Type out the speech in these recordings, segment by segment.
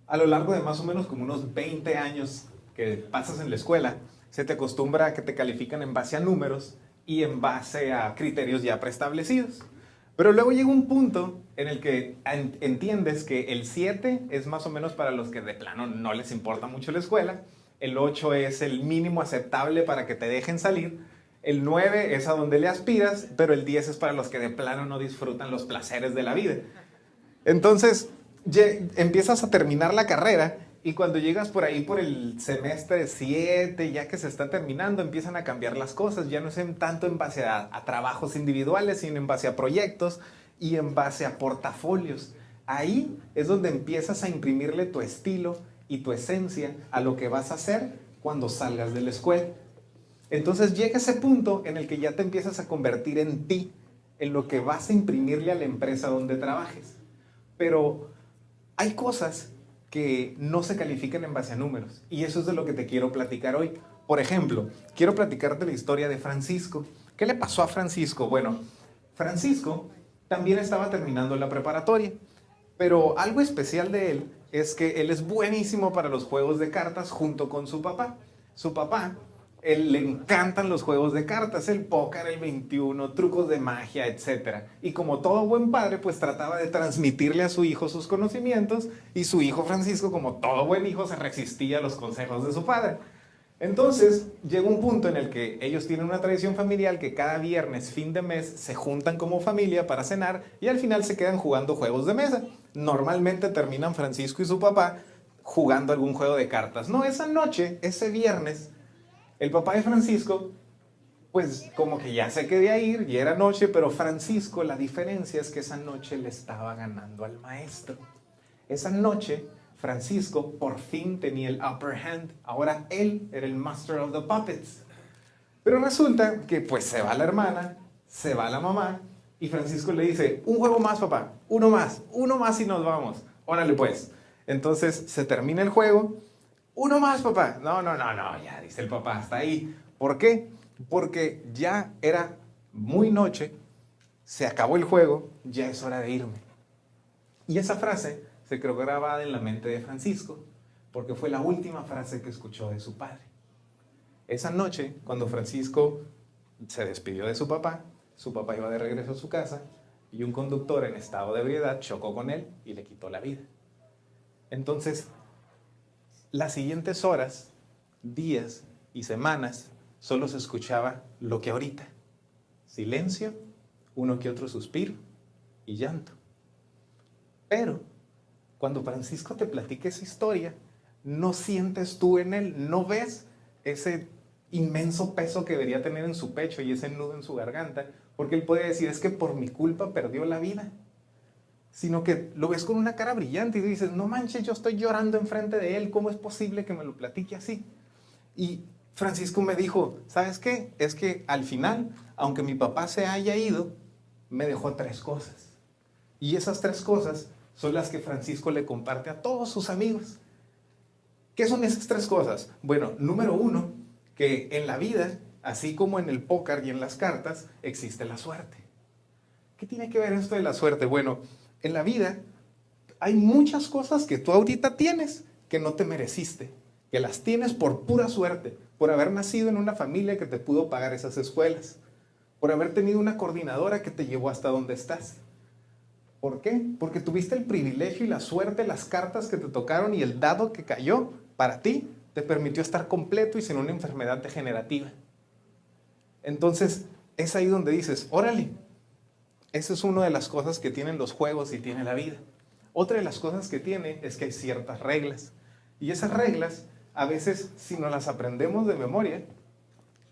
A lo largo de más o menos como unos 20 años que pasas en la escuela, se te acostumbra a que te califican en base a números y en base a criterios ya preestablecidos. Pero luego llega un punto en el que entiendes que el 7 es más o menos para los que de plano no les importa mucho la escuela, el 8 es el mínimo aceptable para que te dejen salir, el 9 es a donde le aspiras, pero el 10 es para los que de plano no disfrutan los placeres de la vida. Entonces, empiezas a terminar la carrera y cuando llegas por ahí por el semestre 7, ya que se está terminando, empiezan a cambiar las cosas. Ya no es tanto en base a trabajos individuales, sino en base a proyectos y en base a portafolios. Ahí es donde empiezas a imprimirle tu estilo y tu esencia a lo que vas a hacer cuando salgas de la escuela. Entonces llega ese punto en el que ya te empiezas a convertir en ti, en lo que vas a imprimirle a la empresa donde trabajes. Pero hay cosas que no se califican en base a números y eso es de lo que te quiero platicar hoy. Por ejemplo, quiero platicarte la historia de Francisco. ¿Qué le pasó a Francisco? Bueno, Francisco también estaba terminando la preparatoria, pero algo especial de él es que él es buenísimo para los juegos de cartas junto con su papá. Su papá, él le encantan los juegos de cartas, el póker, el 21, trucos de magia, etcétera. Y como todo buen padre, pues trataba de transmitirle a su hijo sus conocimientos y su hijo Francisco, como todo buen hijo, se resistía a los consejos de su padre. Entonces, llega un punto en el que ellos tienen una tradición familiar que cada viernes, fin de mes, se juntan como familia para cenar y al final se quedan jugando juegos de mesa. Normalmente terminan Francisco y su papá jugando algún juego de cartas. No, esa noche, ese viernes, el papá de Francisco, pues como que ya se quería ir y era noche, pero Francisco, la diferencia es que esa noche le estaba ganando al maestro. Esa noche, Francisco por fin tenía el upper hand. Ahora él era el master of the puppets. Pero resulta que pues se va la hermana, se va la mamá y Francisco le dice, un juego más papá, uno más y nos vamos. Órale pues. Entonces se termina el juego. Uno más papá. No, no, no, no, ya dice el papá, hasta ahí. ¿Por qué? Porque ya era muy noche, se acabó el juego, ya es hora de irme. Y esa frase se quedó grabada en la mente de Francisco, porque fue la última frase que escuchó de su padre. Esa noche, cuando Francisco se despidió de su papá iba de regreso a su casa y un conductor en estado de ebriedad chocó con él y le quitó la vida. Entonces, las siguientes horas, días y semanas solo se escuchaba lo que ahorita. Silencio, uno que otro suspiro y llanto. Pero cuando Francisco te platica esa historia, no sientes tú en él, no ves ese inmenso peso que debería tener en su pecho y ese nudo en su garganta, porque él puede decir, es que por mi culpa perdió la vida. Sino que lo ves con una cara brillante y dices, no manches, yo estoy llorando enfrente de él, ¿cómo es posible que me lo platique así? Y Francisco me dijo, ¿sabes qué? Es que al final, aunque mi papá se haya ido, me dejó 3 cosas. Y esas 3 cosas son las que Francisco le comparte a todos sus amigos. ¿Qué son esas 3 cosas? Bueno, número 1, que en la vida, así como en el póker y en las cartas, existe la suerte. ¿Qué tiene que ver esto de la suerte? Bueno, en la vida hay muchas cosas que tú ahorita tienes que no te mereciste, que las tienes por pura suerte, por haber nacido en una familia que te pudo pagar esas escuelas, por haber tenido una coordinadora que te llevó hasta donde estás. ¿Por qué? Porque tuviste el privilegio y la suerte, las cartas que te tocaron y el dado que cayó para ti te permitió estar completo y sin una enfermedad degenerativa. Entonces, es ahí donde dices, órale, esa es una de las cosas que tienen los juegos y tiene la vida. Otra de las cosas que tiene es que hay ciertas reglas. Y esas reglas, a veces, si no las aprendemos de memoria,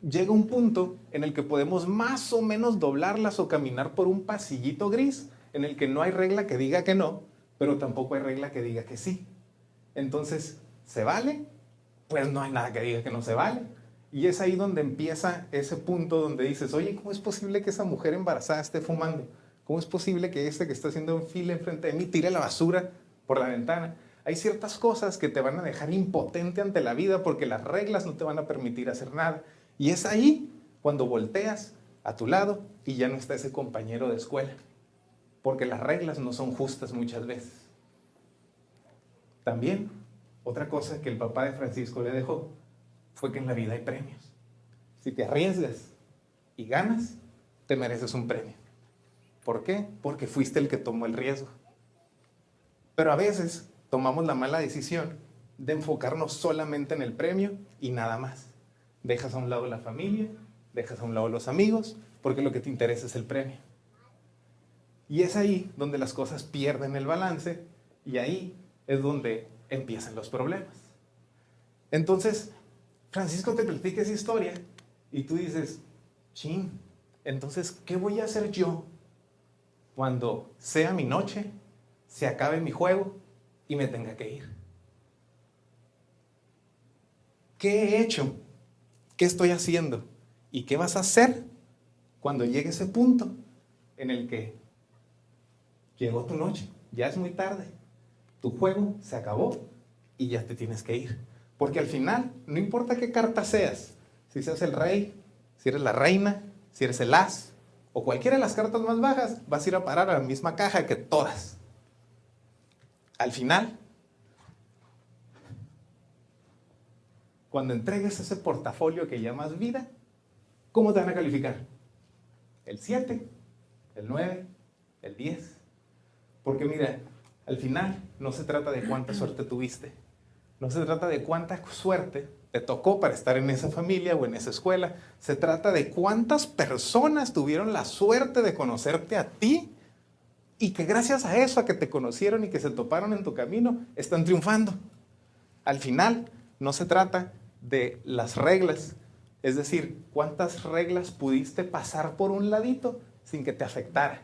llega un punto en el que podemos más o menos doblarlas o caminar por un pasillito gris en el que no hay regla que diga que no, pero tampoco hay regla que diga que sí. Entonces, ¿se vale? Pues no hay nada que diga que no se vale. Y es ahí donde empieza ese punto donde dices, oye, ¿cómo es posible que esa mujer embarazada esté fumando? ¿Cómo es posible que este que está haciendo un fila enfrente de mí tire la basura por la ventana? Hay ciertas cosas que te van a dejar impotente ante la vida porque las reglas no te van a permitir hacer nada. Y es ahí cuando volteas a tu lado y ya no está ese compañero de escuela. Porque las reglas no son justas muchas veces. También, otra cosa que el papá de Francisco le dejó fue que en la vida hay premios. Si te arriesgas y ganas, te mereces un premio. ¿Por qué? Porque fuiste el que tomó el riesgo. Pero a veces tomamos la mala decisión de enfocarnos solamente en el premio y nada más. Dejas a un lado la familia, dejas a un lado los amigos, porque lo que te interesa es el premio. Y es ahí donde las cosas pierden el balance y ahí es donde empiezan los problemas. Entonces, Francisco te platica esa historia y tú dices, chin, entonces, ¿qué voy a hacer yo cuando sea mi noche, se acabe mi juego y me tenga que ir? ¿Qué he hecho? ¿Qué estoy haciendo? ¿Y qué vas a hacer cuando llegue ese punto en el que llegó tu noche, ya es muy tarde, tu juego se acabó y ya te tienes que ir? Porque al final, no importa qué carta seas, si seas el rey, si eres la reina, si eres el as, o cualquiera de las cartas más bajas, vas a ir a parar a la misma caja que todas. Al final, cuando entregues ese portafolio que llamas vida, ¿cómo te van a calificar? ¿El 7? ¿El 9? ¿El 10? Porque mira, al final no se trata de cuánta suerte tuviste. No se trata de cuánta suerte te tocó para estar en esa familia o en esa escuela. Se trata de cuántas personas tuvieron la suerte de conocerte a ti y que gracias a eso, a que te conocieron y que se toparon en tu camino, están triunfando. Al final no se trata de las reglas, es decir, cuántas reglas pudiste pasar por un ladito sin que te afectara,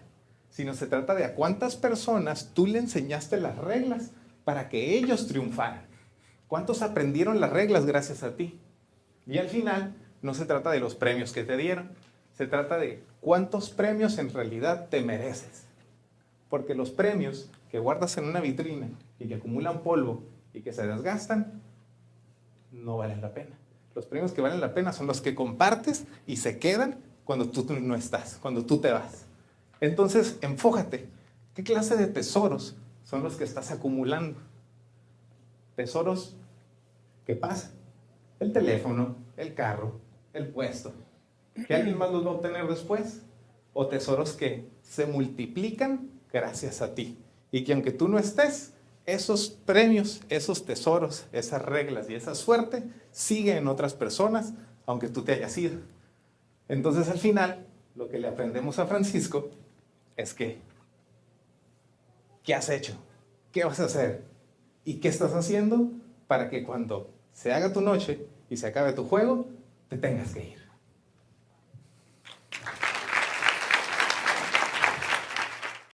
sino se trata de a cuántas personas tú le enseñaste las reglas para que ellos triunfaran. ¿Cuántos aprendieron las reglas gracias a ti? Y al final no se trata de los premios que te dieron, se trata de cuántos premios en realidad te mereces. Porque los premios que guardas en una vitrina y que acumulan polvo y que se desgastan, no valen la pena. Los premios que valen la pena son los que compartes y se quedan cuando tú no estás, cuando tú te vas. Entonces, enfócate. ¿Qué clase de tesoros son los que estás acumulando? Tesoros que pasan. El teléfono, el carro, el puesto. ¿Que alguien más los va a obtener después? O tesoros que se multiplican gracias a ti. Y que aunque tú no estés, esos premios, esos tesoros, esas reglas y esa suerte siguen en otras personas, aunque tú te hayas ido. Entonces, al final, lo que le aprendemos a Francisco es que, ¿qué has hecho? ¿Qué vas a hacer? ¿Y qué estás haciendo para que cuando se haga tu noche y se acabe tu juego, te tengas que ir?